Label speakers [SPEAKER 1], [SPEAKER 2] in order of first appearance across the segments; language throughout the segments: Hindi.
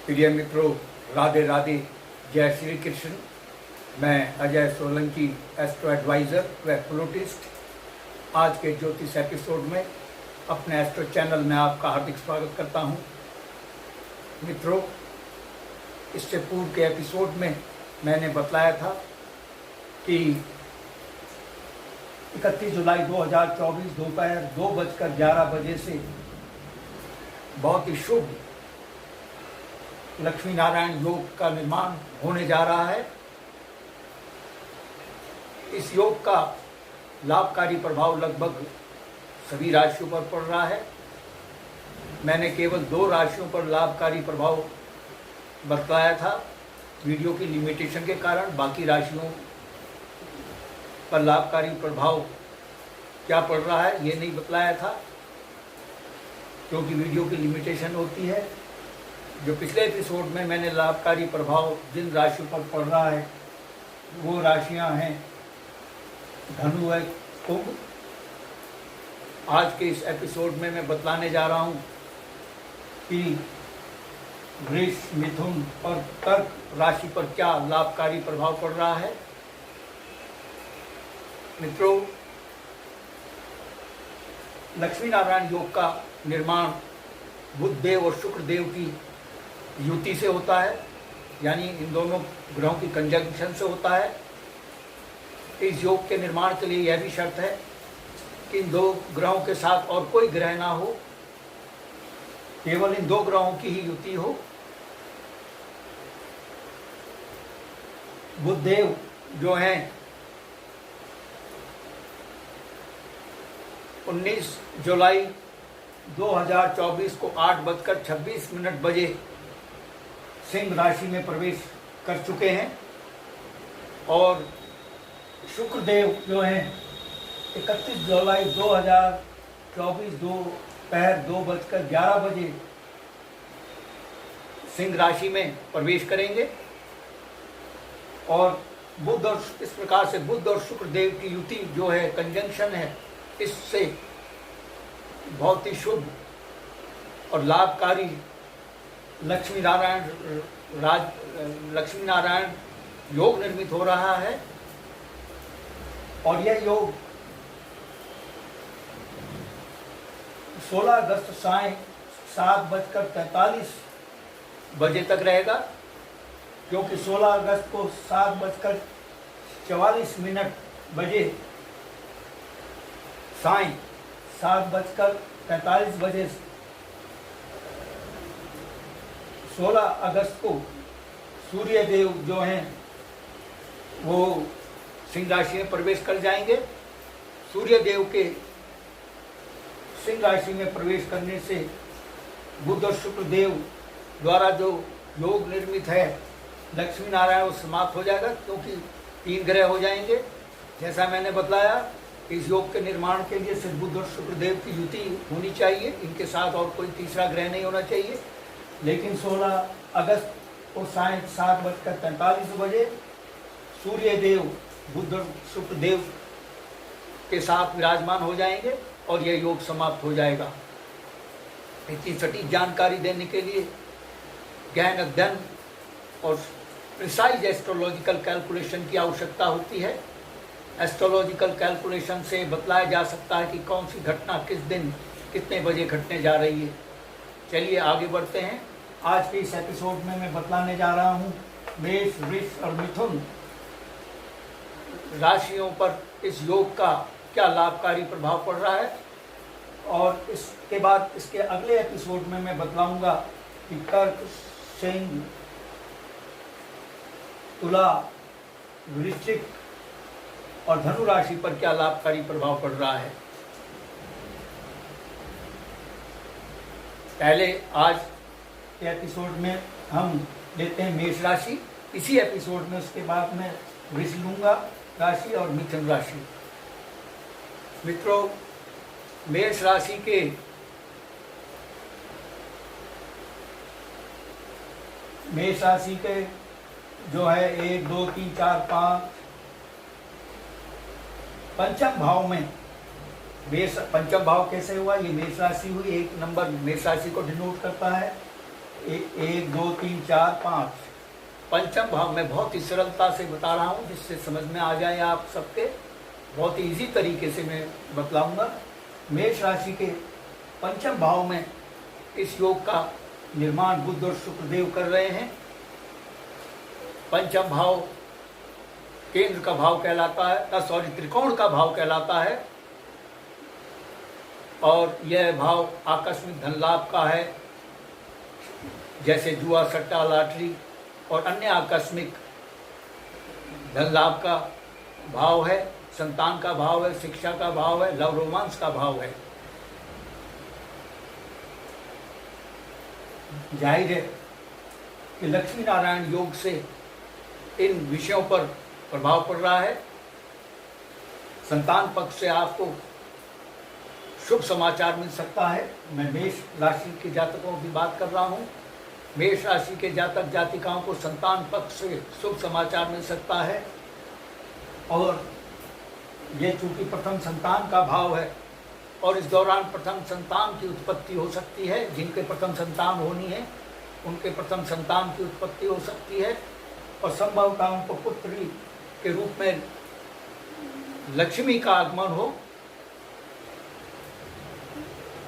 [SPEAKER 1] प्रिय मित्रों, राधे राधे, जय श्री कृष्ण। मैं अजय सोलंकी, एस्ट्रो एडवाइज़र व फ्लूटिस्ट, आज के ज्योतिष एपिसोड में अपने एस्ट्रो चैनल में आपका हार्दिक स्वागत करता हूं। मित्रों, इससे पूर्व के एपिसोड में मैंने बताया था कि 31 जुलाई 2024 दोपहर 2:11 से बहुत ही शुभ लक्ष्मी नारायण योग का निर्माण होने जा रहा है। इस योग का लाभकारी प्रभाव लगभग सभी राशियों पर पड़ रहा है। मैंने केवल 2 राशियों पर लाभकारी प्रभाव बताया था वीडियो की लिमिटेशन के कारण। बाकी राशियों पर लाभकारी प्रभाव क्या पड़ रहा है ये नहीं बताया था, क्योंकि वीडियो की लिमिटेशन होती है। जो पिछले एपिसोड में मैंने लाभकारी प्रभाव जिन राशियों पर पड़ रहा है वो राशियां हैं धनु व कुंभ। आज के इस एपिसोड में मैं बतलाने जा रहा हूं कि वृष, मिथुन और कर्क राशि पर क्या लाभकारी प्रभाव पड़ रहा है। मित्रों, लक्ष्मी नारायण योग का निर्माण बुध देव और शुक्र देव की युति से होता है, यानी इन दोनों ग्रहों की कंजंक्शन से होता है। इस योग के निर्माण के लिए यह भी शर्त है कि इन 2 ग्रहों के साथ और कोई ग्रह ना हो, केवल इन 2 ग्रहों की ही युति हो। बुध देव जो हैं 19 जुलाई 2024 को 8:26 बजे सिंह राशि में प्रवेश कर चुके हैं और शुक्रदेव जो हैं 31 जुलाई 2024 दोपहर 2:11 बजे सिंह राशि में प्रवेश करेंगे। और बुध और इस प्रकार से बुध और शुक्रदेव की युति जो है, कंजंक्शन है, इससे बहुत ही शुभ और लाभकारी लक्ष्मी नारायण योग निर्मित हो रहा है। और यह योग 16 अगस्त सायं 7:43 बजे तक रहेगा, क्योंकि 16 अगस्त को 7:44 बजे सायं 7:43 बजे 16 अगस्त को सूर्य देव जो हैं वो सिंह राशि में प्रवेश कर जाएंगे। सूर्य देव के सिंह राशि में प्रवेश करने से बुध और शुक्र देव द्वारा जो योग निर्मित है लक्ष्मी नारायण वो समाप्त हो जाएगा, क्योंकि 3 ग्रह हो जाएंगे। जैसा मैंने बताया, इस योग के निर्माण के लिए सिर्फ बुध और शुक्र देव की युति होनी चाहिए, इनके साथ और कोई तीसरा ग्रह नहीं होना चाहिए। लेकिन 16 अगस्त को सायं 7:43 बजे सूर्य देव बुध और शुक्र देव के साथ विराजमान हो जाएंगे और यह योग समाप्त हो जाएगा। इतनी सटीक जानकारी देने के लिए गहन अध्ययन और प्रिसाइज एस्ट्रोलॉजिकल कैलकुलेशन की आवश्यकता होती है। एस्ट्रोलॉजिकल कैलकुलेशन से बतलाया जा सकता है कि कौन सी घटना किस दिन कितने बजे घटने जा रही है। चलिए आगे बढ़ते हैं। आज के इस एपिसोड में मैं बतलाने जा रहा हूँ मेष, वृष और मिथुन राशियों पर इस योग का क्या लाभकारी प्रभाव पड़ रहा है। और इसके बाद इसके अगले एपिसोड में मैं बतलाऊंगा कि कर्क, सिंह, तुला, वृश्चिक और धनु राशि पर क्या लाभकारी प्रभाव पड़ रहा है। पहले आज के एपिसोड में हम लेते हैं मेष राशि। इसी एपिसोड में उसके बाद मैं वृष लूंगा राशि और मिथुन राशि। मित्रों, मेष राशि के जो है 1, 2, 3, 4, 5 पंचम भाव में मेष पंचम भाव कैसे हुआ, ये मेष राशि हुई। 1 नंबर मेष राशि को डिनोट करता है। एक, दो, तीन, चार, पाँच, पंचम भाव में बहुत ही सरलता से बता रहा हूँ जिससे समझ में आ जाए आप सबके। बहुत ही इजी तरीके से मैं बतलाऊंगा। मेष राशि के पंचम भाव में इस योग का निर्माण बुध और शुक्रदेव कर रहे हैं। पंचम भाव केंद्र का भाव कहलाता है, त्रिकोण का भाव कहलाता है। और यह भाव आकस्मिक धन लाभ का है, जैसे जुआ, सट्टा, लॉटरी और अन्य आकस्मिक धन लाभ का भाव है। संतान का भाव है, शिक्षा का भाव है, लव रोमांस का भाव है। जाहिर है कि लक्ष्मी नारायण योग से इन विषयों पर प्रभाव पड़ रहा है। संतान पक्ष से आपको शुभ समाचार मिल सकता है। मैं मेष राशि के जातकों की बात कर रहा हूँ। मेष राशि के जातक जातिकाओं को संतान पक्ष से शुभ समाचार मिल सकता है। और ये चूंकि प्रथम संतान का भाव है और इस दौरान प्रथम संतान की उत्पत्ति हो सकती है। जिनके प्रथम संतान होनी है उनके प्रथम संतान की उत्पत्ति हो सकती है और संभवतः उनको पुत्री के रूप में लक्ष्मी का आगमन हो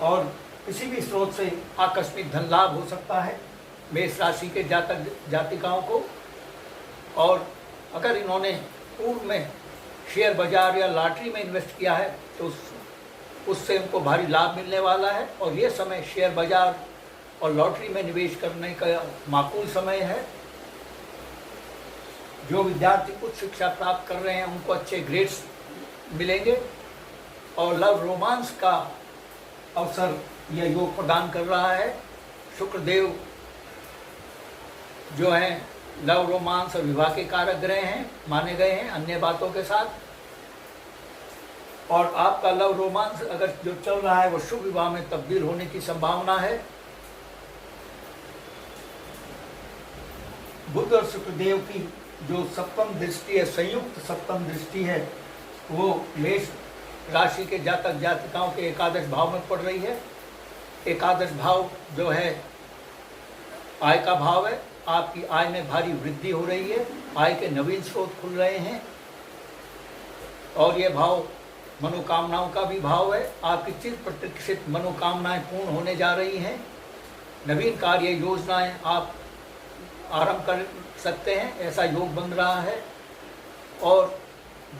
[SPEAKER 1] और किसी भी स्रोत से आकस्मिक धन लाभ हो सकता है मेष राशि के जातक जातिकाओं को। और अगर इन्होंने पूर्व में शेयर बाजार या लॉटरी में इन्वेस्ट किया है तो उससे उनको भारी लाभ मिलने वाला है। और ये समय शेयर बाजार और लॉटरी में निवेश करने का माकूल समय है। जो विद्यार्थी उच्च शिक्षा प्राप्त कर रहे हैं उनको अच्छे ग्रेड्स मिलेंगे और लव रोमांस का अवसर यह योग प्रदान कर रहा है। शुक्रदेव जो हैं लव रोमांस और विवाह के कारक ग्रह हैं, माने गए हैं अन्य बातों के साथ। और आपका लव रोमांस अगर जो चल रहा है वो शुभ विवाह में तब्दील होने की संभावना है। बुध और शुक्रदेव की जो सप्तम दृष्टि है, संयुक्त सप्तम दृष्टि है, वो मेष राशि के जातक जातिकाओं के एकादश भाव में पड़ रही है। एकादश भाव जो है आय का भाव है। आपकी आय में भारी वृद्धि हो रही है, आय के नवीन स्रोत खुल रहे हैं। और ये भाव मनोकामनाओं का भी भाव है। आपकी चिर प्रतीक्षित मनोकामनाएं पूर्ण होने जा रही हैं। नवीन कार्य योजनाएं आप आरंभ कर सकते हैं, ऐसा योग बन रहा है। और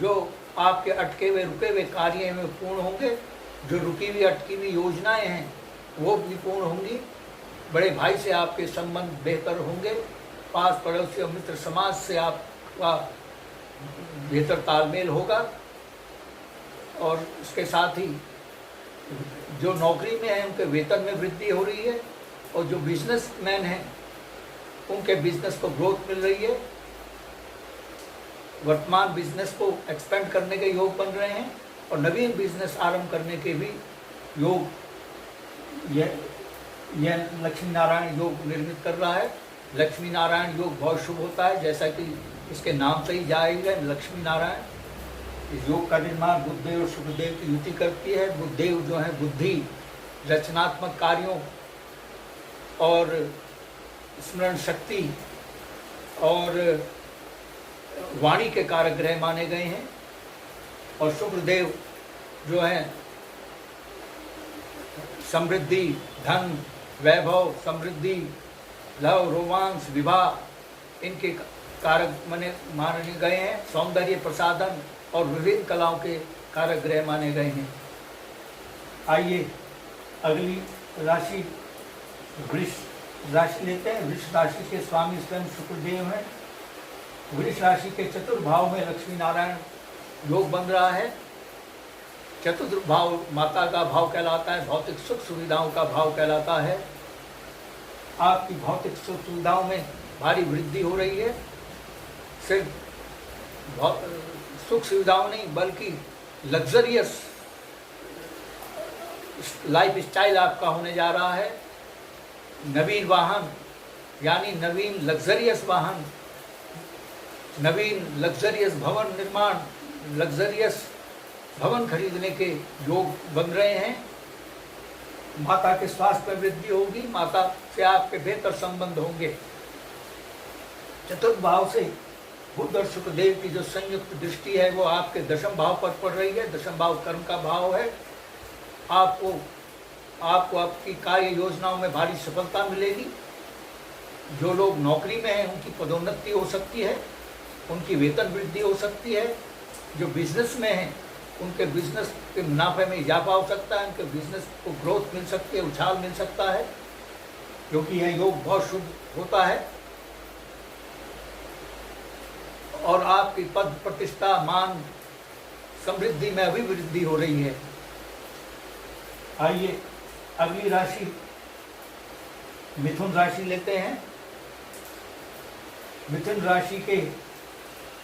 [SPEAKER 1] जो आपके अटके हुए रुके हुए कार्य में पूर्ण होंगे, जो रुकी हुई अटकी हुई योजनाएं हैं वो भी पूर्ण होंगी। बड़े भाई से आपके संबंध बेहतर होंगे। पास पड़ोसी और मित्र समाज से आपका बेहतर तालमेल होगा। और इसके साथ ही जो नौकरी में है उनके वेतन में वृद्धि हो रही है और जो बिजनेसमैन हैं उनके बिजनेस को ग्रोथ मिल रही है। वर्तमान बिजनेस को एक्सपेंड करने के योग बन रहे हैं और नवीन बिजनेस आरंभ करने के भी योग यह लक्ष्मी नारायण योग निर्मित कर रहा है। लक्ष्मी नारायण योग बहुत शुभ होता है, जैसा कि इसके नाम से ही जाएगा लक्ष्मी नारायण। इस योग का निर्माण बुधदेव और शुक्रदेव की युति करती है। बुधदेव जो है बुद्धि, रचनात्मक कार्यों और स्मरण शक्ति और वाणी के कारक ग्रह माने गए हैं। और शुक्रदेव जो है समृद्धि, धन, वैभव, समृद्धि, लव, रोमांस, विवाह इनके कारक माने गए हैं। सौंदर्य प्रसाधन और विभिन्न कलाओं के कारक ग्रह माने गए हैं। आइए अगली राशि वृष राशि लेते हैं। वृष राशि के स्वामी स्वयं शुक्रदेव हैं। वृष राशि के चतुर्थ भाव में लक्ष्मी नारायण योग बन रहा है। चतुर्थ भाव माता का भाव कहलाता है, भौतिक सुख सुविधाओं का भाव कहलाता है। आपकी भौतिक सुख सुविधाओं में भारी वृद्धि हो रही है। सिर्फ सुख सुविधाओं नहीं बल्कि लग्जरियस लाइफ स्टाइल आपका होने जा रहा है। नवीन वाहन यानी नवीन लग्जरियस वाहन, नवीन लग्जरियस भवन निर्माण, लग्जरियस भवन खरीदने के योग बन रहे हैं। माता के स्वास्थ्य में वृद्धि होगी, माता से आपके बेहतर संबंध होंगे। चतुर्थ भाव से बुध और शुक्रदेव की जो संयुक्त दृष्टि है वो आपके दशम भाव पर पड़ रही है। दशम भाव कर्म का भाव है। आपको आपकी कार्य योजनाओं में भारी सफलता मिलेगी। जो लोग नौकरी में हैं उनकी पदोन्नति हो सकती है, उनकी वेतन वृद्धि हो सकती है। जो बिजनेस में हैं उनके बिजनेस के मुनाफे में इजाफा हो सकता है, उनके बिजनेस को ग्रोथ मिल सकती है, उछाल मिल सकता है, क्योंकि यह योग बहुत शुभ होता है। और आपकी पद प्रतिष्ठा मान समृद्धि में अभिवृद्धि हो रही है। आइए अगली राशि मिथुन राशि लेते हैं। मिथुन राशि के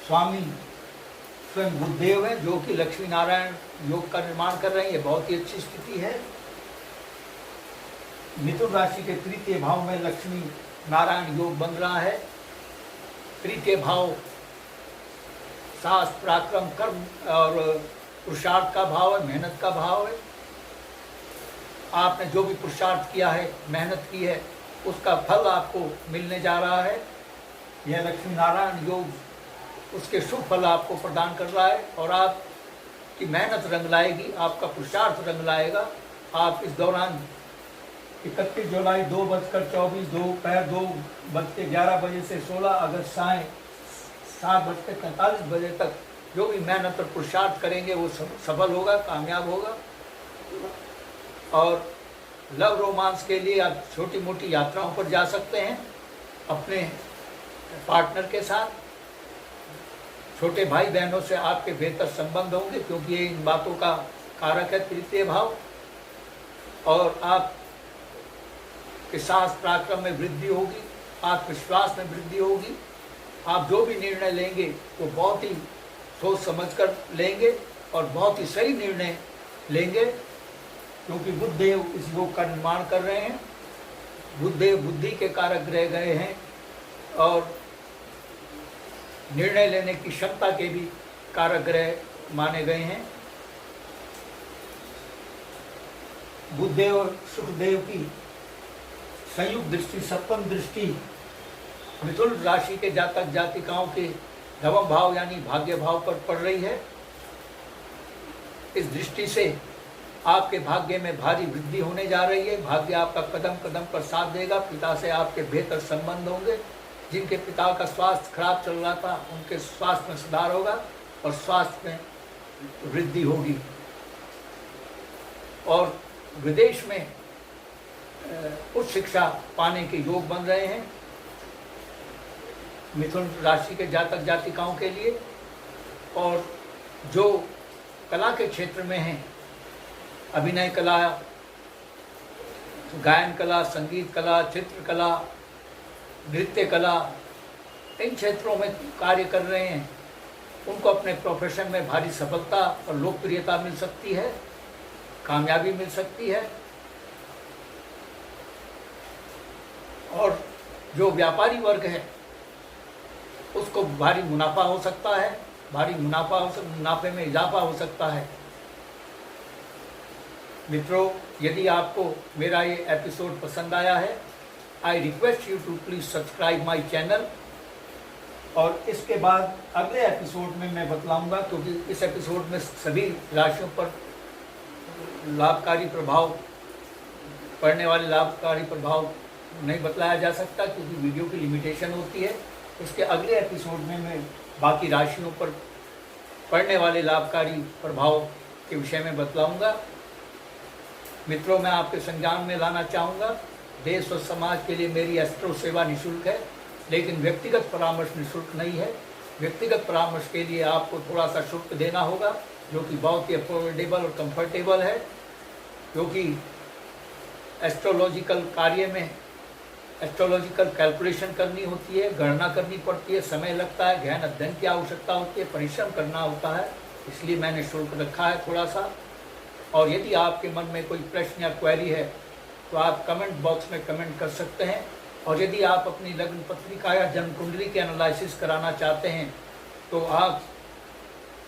[SPEAKER 1] स्वामी स्वयं बुधदेव हैं, जो कि लक्ष्मी नारायण योग का निर्माण कर रहे हैं। ये बहुत ही अच्छी स्थिति है। मिथुन राशि के तृतीय भाव में लक्ष्मी नारायण योग बन रहा है। तृतीय भाव साहस पराक्रम कर्म और पुरुषार्थ का भाव है, मेहनत का भाव है। आपने जो भी पुरुषार्थ किया है, मेहनत की है, उसका फल आपको मिलने जा रहा है। यह लक्ष्मी नारायण योग उसके शुभ फल आपको प्रदान कर रहा है और आपकी मेहनत रंग लाएगी, आपका पुरुषार्थ रंग लाएगा। आप इस दौरान 31 जुलाई 2:24 दोपहर 2:11 बजे से 16 अगस्त साय 7:45 बजे तक जो भी मेहनत और पुरुषार्थ करेंगे वो सफल होगा, कामयाब होगा। और लव रोमांस के लिए आप छोटी मोटी यात्राओं पर जा सकते हैं अपने पार्टनर के साथ। छोटे भाई बहनों से आपके बेहतर संबंध होंगे, क्योंकि ये इन बातों का कारक है तृतीय भाव। और आप के साहस पराक्रम में वृद्धि होगी, आत्मविश्वास में वृद्धि होगी। आप जो भी निर्णय लेंगे वो बहुत ही सोच समझकर लेंगे और बहुत ही सही निर्णय लेंगे, क्योंकि बुधदेव इस योग का निर्माण कर रहे हैं। बुधदेव बुद्धि के कारक ग्रह गए हैं और निर्णय लेने की क्षमता के भी कारक ग्रह माने गए हैं। बुधदेव और शुक्रदेव की संयुक्त दृष्टि, सप्तम दृष्टि मिथुन राशि के जातक जातिकाओं के नवम भाव यानी भाग्य भाव पर पड़ रही है। इस दृष्टि से आपके भाग्य में भारी वृद्धि होने जा रही है। भाग्य आपका कदम कदम पर साथ देगा। पिता से आपके बेहतर संबंध होंगे। जिनके पिता का स्वास्थ्य खराब चल रहा था उनके स्वास्थ्य में सुधार होगा और स्वास्थ्य में वृद्धि होगी। और विदेश में उच्च शिक्षा पाने के योग बन रहे हैं मिथुन राशि के जातक जातिकाओं के लिए। और जो कला के क्षेत्र में हैं, अभिनय कला, गायन कला, संगीत कला, चित्रकला, नृत्य कला, इन क्षेत्रों में कार्य कर रहे हैं, उनको अपने प्रोफेशन में भारी सफलता और लोकप्रियता मिल सकती है, कामयाबी मिल सकती है। और जो व्यापारी वर्ग है उसको भारी मुनाफा हो सकता है, मुनाफे में इजाफा हो सकता है। मित्रों, यदि आपको मेरा ये एपिसोड पसंद आया है, I request you to please subscribe my channel. और इसके बाद अगले एपिसोड में मैं बतलाऊंगा, क्योंकि इस एपिसोड में सभी राशियों पर लाभकारी प्रभाव पड़ने वाले लाभकारी प्रभाव नहीं बतलाया जा सकता, क्योंकि वीडियो की लिमिटेशन होती है। इसके अगले एपिसोड में मैं बाकी राशियों पर पड़ने वाले लाभकारी प्रभाव के विषय में बतलाऊंगा। मित्रों, मैं आपके संज्ञान में लाना चाहूँगा, देश और समाज के लिए मेरी एस्ट्रो सेवा निःशुल्क है, लेकिन व्यक्तिगत परामर्श निःशुल्क नहीं है। व्यक्तिगत परामर्श के लिए आपको थोड़ा सा शुल्क देना होगा, जो कि बहुत ही अफोर्डेबल और कंफर्टेबल है, क्योंकि एस्ट्रोलॉजिकल कार्य में एस्ट्रोलॉजिकल कैलकुलेशन करनी होती है, गणना करनी पड़ती है, समय लगता है, गहन अध्ययन की आवश्यकता होती है, परिश्रम करना होता है। इसलिए मैंने शुल्क रखा है थोड़ा सा। और यदि आपके मन में कोई प्रश्न या क्वेरी है तो आप कमेंट बॉक्स में कमेंट कर सकते हैं। और यदि आप अपनी लग्न पत्रिका या जन्म कुंडली के एनालिसिस कराना चाहते हैं तो आप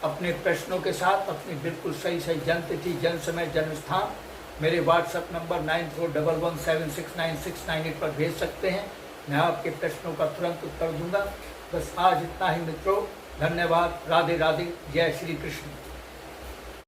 [SPEAKER 1] अपने प्रश्नों के साथ अपनी बिल्कुल सही जन्म तिथि, जन्म समय, जन्म स्थान मेरे व्हाट्सएप नंबर 9411769698 पर भेज सकते हैं। मैं आपके प्रश्नों का तुरंत उत्तर दूंगा। बस आज इतना ही मित्रों, धन्यवाद। राधे राधे, जय श्री कृष्ण।